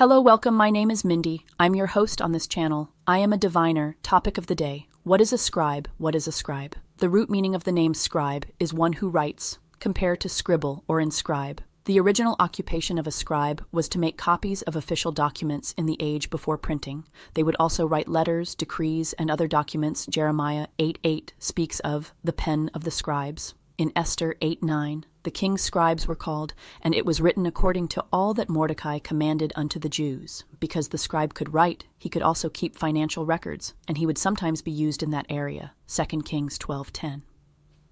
Hello, welcome. My name is Mindy. I'm your host on this channel. I am a diviner. Topic of the day. What is a scribe? What is a scribe? The root meaning of the name scribe is one who writes, compared to scribble or inscribe. The original occupation of a scribe was to make copies of official documents in the age before printing. They would also write letters, decrees, and other documents. Jeremiah 8:8 speaks of the pen of the scribes. In Esther 8:9, the king's scribes were called, and it was written according to all that Mordecai commanded unto the Jews. Because the scribe could write, he could also keep financial records, and he would sometimes be used in that area. 2 Kings 12:10.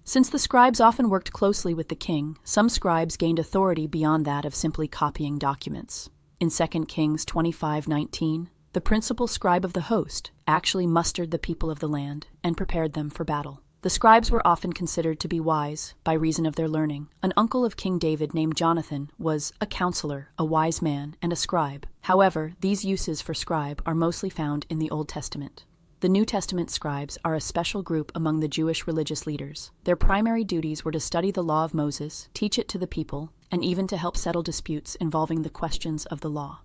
Since the scribes often worked closely with the king, some scribes gained authority beyond that of simply copying documents. In 2 Kings 25:19, the principal scribe of the host actually mustered the people of the land and prepared them for battle. The scribes were often considered to be wise by reason of their learning. An uncle of King David named Jonathan was a counselor, a wise man, and a scribe. However, these uses for scribe are mostly found in the Old Testament. The New Testament scribes are a special group among the Jewish religious leaders. Their primary duties were to study the law of Moses, teach it to the people, and even to help settle disputes involving the questions of the law.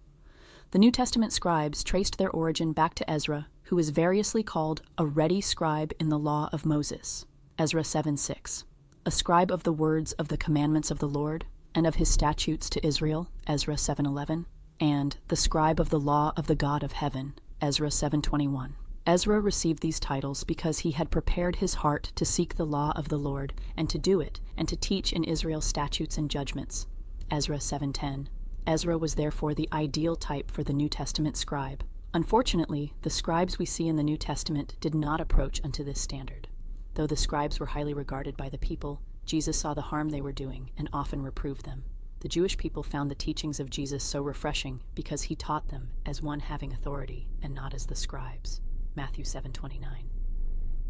The New Testament scribes traced their origin back to Ezra, who is variously called a ready scribe in the law of Moses, Ezra 7:6, a scribe of the words of the commandments of the Lord and of his statutes to Israel, Ezra 7:11, and the scribe of the law of the God of heaven, Ezra 7:21. Ezra received these titles because he had prepared his heart to seek the law of the Lord and to do it, and to teach in Israel statutes and judgments, Ezra 7:10. Ezra was therefore the ideal type for the New Testament scribe. Unfortunately, the scribes we see in the New Testament did not approach unto this standard. Though the scribes were highly regarded by the people, Jesus saw the harm they were doing and often reproved them. The Jewish people found the teachings of Jesus so refreshing because he taught them as one having authority and not as the scribes. Matthew 7:29.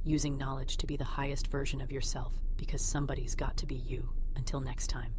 Using knowledge to be the highest version of yourself because somebody's got to be you. Until next time.